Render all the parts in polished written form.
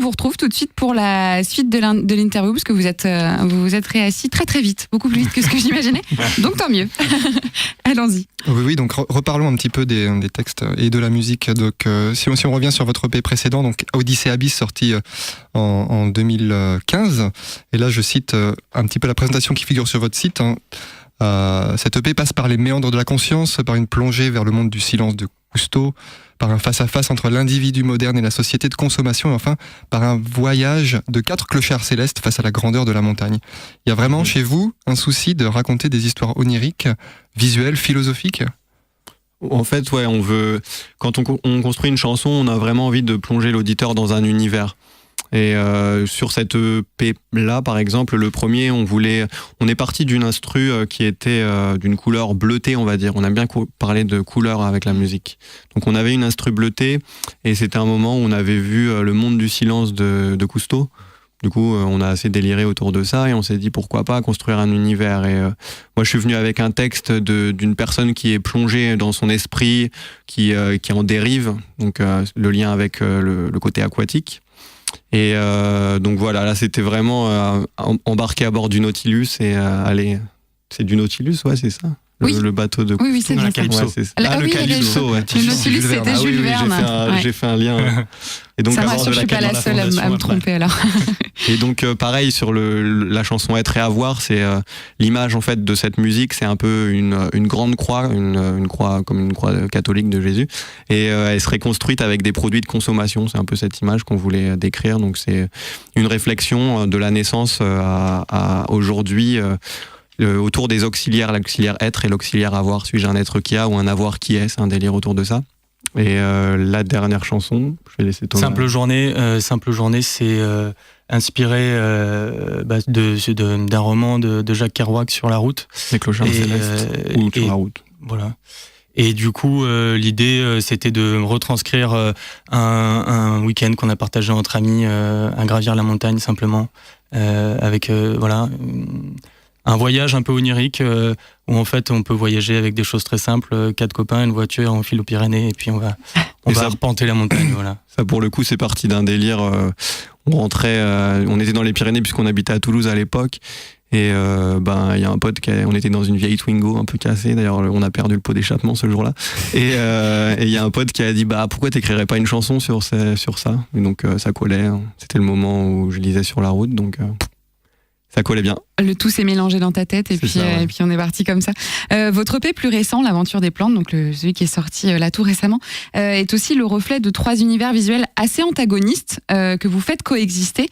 vous retrouve tout de suite pour la suite de l'interview, parce que vous vous êtes réassis très très vite, beaucoup plus vite que ce que j'imaginais. Donc tant mieux. Allons-y. Oui, donc reparlons un petit peu des textes et de la musique. Donc si on revient sur votre EP précédent, donc Odyssée Abyss, sorti en 2015, et là je cite un petit peu la présentation qui figure sur votre site. Cette EP passe par les méandres de la conscience, par une plongée vers le monde du silence de Cousteau, par un face-à-face entre l'individu moderne et la société de consommation, et enfin par un voyage de 4 clochards célestes face à la grandeur de la montagne. Il y a vraiment chez vous un souci de raconter des histoires oniriques, visuelles, philosophiques ? En fait, ouais, quand on construit une chanson, on a vraiment envie de plonger l'auditeur dans un univers. Et sur cette EP là, par exemple, le premier, on est parti d'une instru qui était d'une couleur bleutée, on va dire. On a bien parlé de couleur avec la musique. Donc on avait une instru bleutée, et c'était un moment où on avait vu le monde du silence de Cousteau. Du coup, on a assez déliré autour de ça, et on s'est dit pourquoi pas construire un univers. Et moi, je suis venu avec un texte d'une personne qui est plongée dans son esprit, qui en dérive. Donc le lien avec le côté aquatique. Et donc voilà, là c'était vraiment embarquer à bord du Nautilus et aller. C'est du Nautilus, ouais, c'est ça. Le bateau de. Oui, c'est bien ça. Ouais, c'est ça. Le Calypso, ouais. Le Nautilus, c'était Jules Verne. J'ai fait un lien. Et donc, ça m'assure, je suis pas la seule à me tromper alors. Et donc pareil sur la chanson Être et Avoir, c'est l'image en fait de cette musique, c'est un peu une grande croix, une croix comme une croix catholique de Jésus, et elle serait construite avec des produits de consommation. C'est un peu cette image qu'on voulait décrire. Donc c'est une réflexion de la naissance à aujourd'hui. Autour des auxiliaires, l'auxiliaire être et l'auxiliaire avoir. Suis-je un être qui a ou un avoir qui est? C'est un délire autour de ça. Et la dernière chanson, je vais laisser Thomas. Simple journée, c'est inspiré d'un roman de Jacques Kerouac, Sur la route. Les clochards célestes, ou Sur la route. Voilà. Et du coup, l'idée, c'était de retranscrire un week-end qu'on a partagé entre amis, à gravir la montagne simplement, avec un voyage un peu onirique où en fait on peut voyager avec des choses très simples, 4 copains, une voiture, on file aux Pyrénées et puis on va arpenter la montagne. Voilà. Ça pour le coup c'est parti d'un délire. On était dans les Pyrénées puisqu'on habitait à Toulouse à l'époque. Et il y a un pote on était dans une vieille Twingo un peu cassée, d'ailleurs on a perdu le pot d'échappement ce jour-là, et il y a un pote qui a dit pourquoi t'écrirais pas une chanson sur ça, et donc ça collait, hein. C'était le moment où je lisais Sur la route, donc ça collait bien. Le tout s'est mélangé dans ta tête et puis on est parti comme ça. Votre EP plus récent, L'Aventure des plantes, donc celui qui est sorti là tout récemment, est aussi le reflet de 3 univers visuels assez antagonistes que vous faites coexister.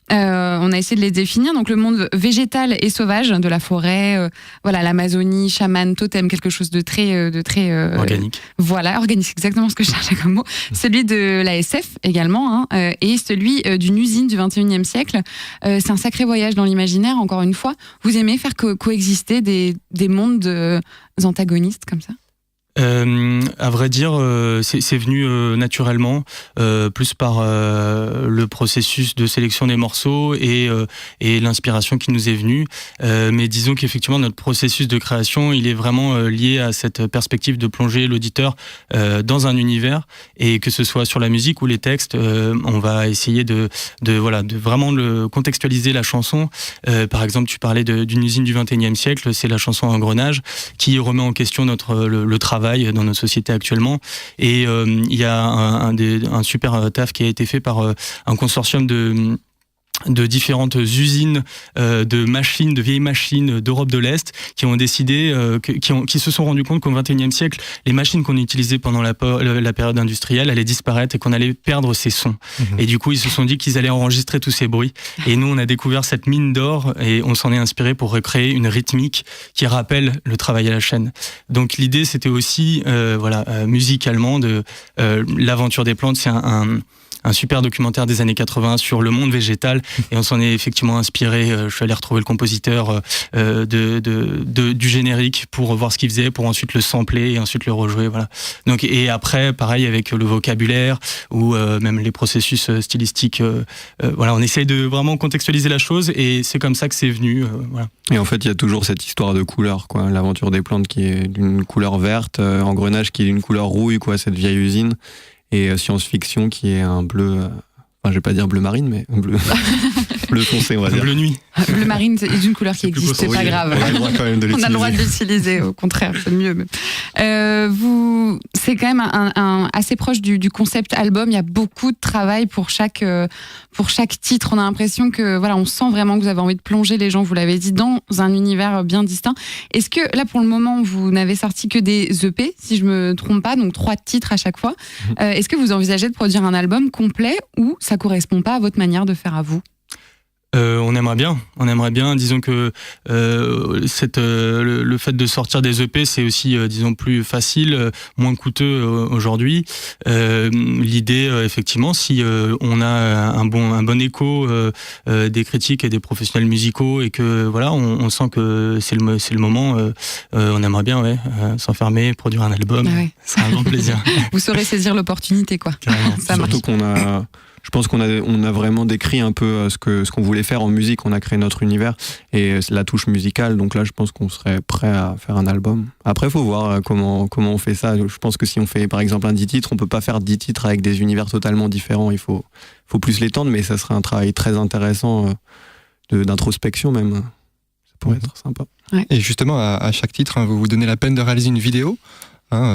On a essayé de les définir, donc le monde végétal et sauvage de la forêt, l'Amazonie, chaman, totem, quelque chose de très organique. Voilà, organique, exactement ce que je cherchais comme mot. Celui de la SF également, et celui d'une usine du 21e siècle. C'est un sacré voyage dans l'imaginaire, encore une fois. Vous aimez faire coexister des mondes antagonistes comme ça ? À vrai dire, c'est venu naturellement, plus par le processus de sélection des morceaux et l'inspiration qui nous est venue. Mais disons qu'effectivement, notre processus de création, il est vraiment lié à cette perspective de plonger l'auditeur dans un univers, et que ce soit sur la musique ou les textes, on va essayer de vraiment contextualiser la chanson. Par exemple, tu parlais d'une usine du 21e siècle, c'est la chanson Engrenage qui remet en question le travail dans notre société actuellement, et il y a un super taf qui a été fait par un consortium de différentes usines de vieilles machines d'Europe de l'Est qui ont décidé, qui se sont rendus compte qu'au XXIe siècle, les machines qu'on utilisait pendant la période industrielle allaient disparaître et qu'on allait perdre ces sons. Et du coup, ils se sont dit qu'ils allaient enregistrer tous ces bruits. Et nous, on a découvert cette mine d'or et on s'en est inspiré pour recréer une rythmique qui rappelle le travail à la chaîne. Donc l'idée, c'était aussi, musicalement, l'Aventure des plantes, c'est un super documentaire des années 80 sur le monde végétal, et on s'en est effectivement inspiré. Je suis allé retrouver le compositeur du générique pour voir ce qu'il faisait, pour ensuite le sampler et ensuite le rejouer. Voilà. Donc, et après, pareil avec le vocabulaire ou même les processus stylistiques. On essaye de vraiment contextualiser la chose, et c'est comme ça que c'est venu. Voilà. Et en fait, il y a toujours cette histoire de couleur, quoi. L'Aventure des plantes qui est d'une couleur verte, Engrenage qui est d'une couleur rouille, quoi, cette vieille usine. Et science-fiction qui est un bleu, je vais pas dire bleu marine, mais bleu foncé, on va dire. Bleu nuit. Bleu marine est une couleur qui existe, c'est pas grave. On a le droit quand même de l'utiliser. On a le droit de l'utiliser, au contraire, c'est mieux. C'est quand même assez proche du concept album. Il y a beaucoup de travail pour chaque titre. On a l'impression que on sent vraiment que vous avez envie de plonger les gens, vous l'avez dit, dans un univers bien distinct. Est-ce que là, pour le moment, vous n'avez sorti que des EP, si je me trompe pas, donc 3 titres à chaque fois. Est-ce que vous envisagez de produire un album complet ou ça correspond pas à votre manière de faire à vous? On aimerait bien. Disons que le fait de sortir des EP, c'est aussi, plus facile, moins coûteux aujourd'hui. L'idée, effectivement, si on a un bon écho des critiques et des professionnels musicaux et que on sent que c'est le moment, on aimerait bien s'enfermer, produire un album. Ah ouais. C'est un grand plaisir. Vous saurez saisir l'opportunité, quoi. Ça marche. Surtout je pense qu'on a vraiment décrit un peu ce qu'on voulait faire en musique. On a créé notre univers et la touche musicale. Donc là, je pense qu'on serait prêt à faire un album. Après, il faut voir comment on fait ça. Je pense que si on fait, par exemple, un 10 titres, on peut pas faire 10 titres avec des univers totalement différents. Il faut plus l'étendre, mais ça serait un travail très intéressant d'introspection même. Ça pourrait être sympa. Ouais. Et justement, à chaque titre, vous vous donnez la peine de réaliser une vidéo.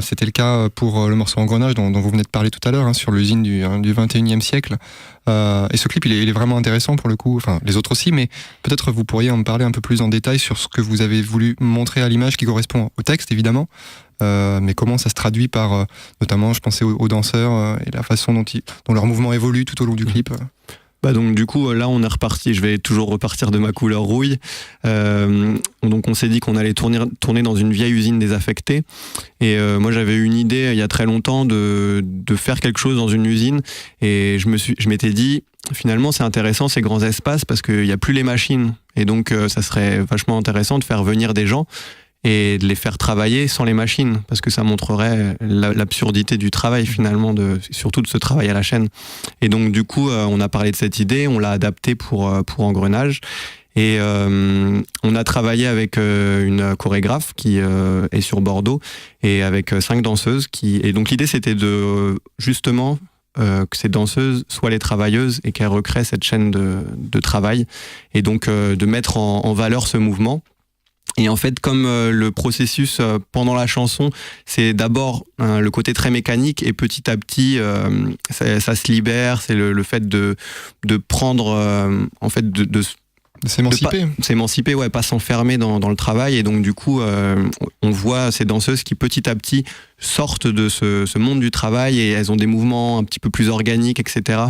C'était le cas pour le morceau Engrenage dont vous venez de parler tout à l'heure, sur l'usine du 21e siècle. Et ce clip, il est vraiment intéressant pour le coup, enfin les autres aussi, mais peut-être vous pourriez en parler un peu plus en détail sur ce que vous avez voulu montrer à l'image qui correspond au texte évidemment, mais comment ça se traduit par, notamment je pensais aux danseurs et la façon dont leur mouvement évolue tout au long du clip. Donc du coup là on est reparti, je vais toujours repartir de ma couleur rouille. Donc on s'est dit qu'on allait tourner dans une vieille usine désaffectée et moi j'avais eu une idée il y a très longtemps de faire quelque chose dans une usine et je m'étais dit finalement c'est intéressant ces grands espaces parce qu'il n'y a plus les machines et donc ça serait vachement intéressant de faire venir des gens et de les faire travailler sans les machines parce que ça montrerait l'absurdité du travail finalement, surtout de ce travail à la chaîne. Et donc du coup on a parlé de cette idée, on l'a adaptée pour Engrenage et on a travaillé avec une chorégraphe qui est sur Bordeaux et avec 5 danseuses et donc l'idée c'était de justement que ces danseuses soient les travailleuses et qu'elles recréent cette chaîne de travail et donc de mettre en valeur ce mouvement. Et en fait, comme le processus pendant la chanson, c'est d'abord le côté très mécanique et petit à petit, ça se libère. C'est le fait de prendre, en fait, de s'émanciper. S'émanciper, pas s'enfermer dans le travail. Et donc, du coup, on voit ces danseuses qui, petit à petit, sortent de ce monde du travail et elles ont des mouvements un petit peu plus organiques, etc.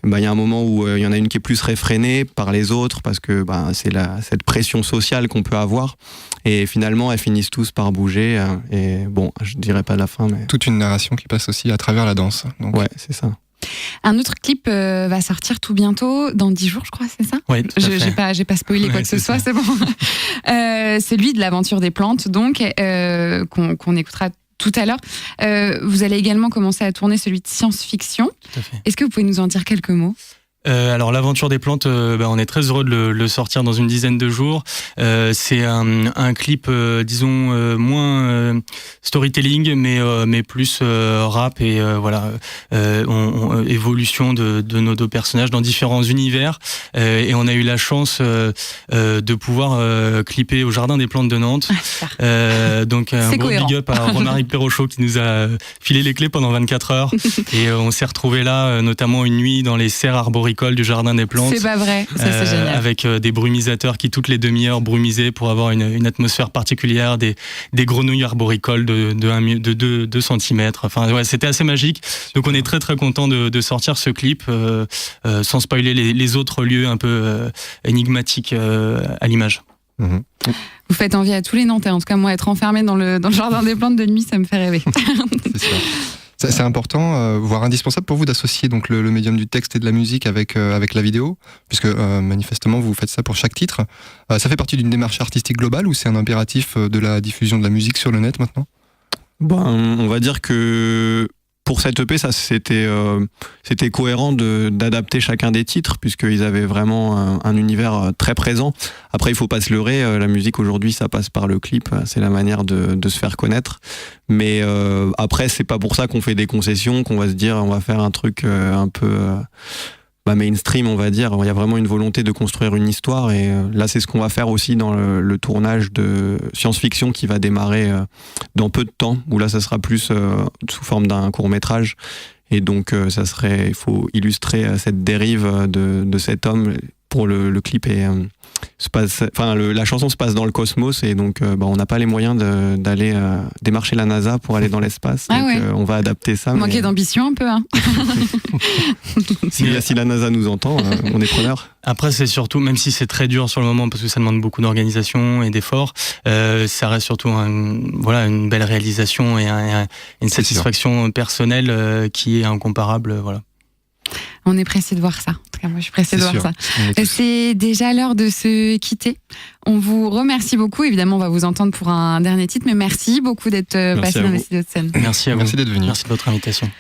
Il y a un moment où il y en a une qui est plus réfrénée par les autres parce que c'est cette pression sociale qu'on peut avoir. Et finalement, elles finissent tous par bouger. Et bon, je dirais pas la fin, mais... Toute une narration qui passe aussi à travers la danse. Donc. Ouais, c'est ça. Un autre clip va sortir tout bientôt, dans 10 jours, je crois, c'est ça ? Oui, tout à fait. J'ai pas spoilé quoi que ce soit, c'est bon. Celui de l'aventure des plantes, donc, qu'on écoutera tout à l'heure. Vous allez également commencer à tourner celui de science-fiction. Tout à fait. Est-ce que vous pouvez nous en dire quelques mots ? Alors l'aventure des plantes, on est très heureux de le sortir dans une dizaine de jours. C'est un clip, disons moins storytelling, mais plus rap et évolution de nos 2 personnages dans différents univers. Et on a eu la chance de pouvoir clipper au Jardin des Plantes de Nantes. Donc un gros big up à Romaric Perrochot qui nous a filé les clés pendant 24 heures. Et on s'est retrouvés là, notamment une nuit dans les serres arboricoles du Jardin des Plantes. C'est pas vrai, ça c'est génial. Avec des brumisateurs qui toutes les demi-heures brumisaient pour avoir une atmosphère particulière, des grenouilles arboricoles de 2 cm. Enfin, c'était assez magique. Donc on est très très content de sortir ce clip sans spoiler les autres lieux un peu énigmatiques à l'image. Mmh. Vous faites envie à tous les Nantais. En tout cas, moi, être enfermé dans le Jardin des Plantes de nuit, ça me fait rêver. C'est sûr. C'est important, voire indispensable pour vous d'associer donc le médium du texte et de la musique avec la vidéo, puisque manifestement vous faites ça pour chaque titre. Ça fait partie d'une démarche artistique globale ou c'est un impératif de la diffusion de la musique sur le net maintenant ? On va dire que pour cette EP, ça c'était cohérent d'adapter chacun des titres puisqu'ils avaient vraiment un univers très présent. Après, il faut pas se leurrer, la musique aujourd'hui, ça passe par le clip, c'est la manière de se faire connaître. Mais après, c'est pas pour ça qu'on fait des concessions, qu'on va se dire on va faire un truc un peu mainstream, on va dire. Il y a vraiment une volonté de construire une histoire, et là c'est ce qu'on va faire aussi dans le tournage de science-fiction qui va démarrer dans peu de temps, où là ça sera plus sous forme d'un court-métrage, et donc il faut illustrer cette dérive de cet homme. Pour le clip, et la chanson se passe dans le cosmos, et donc on n'a pas les moyens d'aller démarcher la NASA pour aller dans l'espace. Donc on va adapter ça. Manquer d'ambition un peu. Hein. Si la NASA nous entend, on est preneur. Après, c'est surtout, même si c'est très dur sur le moment parce que ça demande beaucoup d'organisation et d'efforts, ça reste surtout une belle réalisation et une satisfaction personnelle qui est incomparable. Voilà. On est pressé de voir ça. En tout cas, moi, je suis pressée de voir ça. C'est déjà l'heure de se quitter. On vous remercie beaucoup. Évidemment, on va vous entendre pour un dernier titre, mais merci beaucoup d'être passé dans les studios de Scène. Merci à vous. Merci d'être venu. Merci de votre invitation.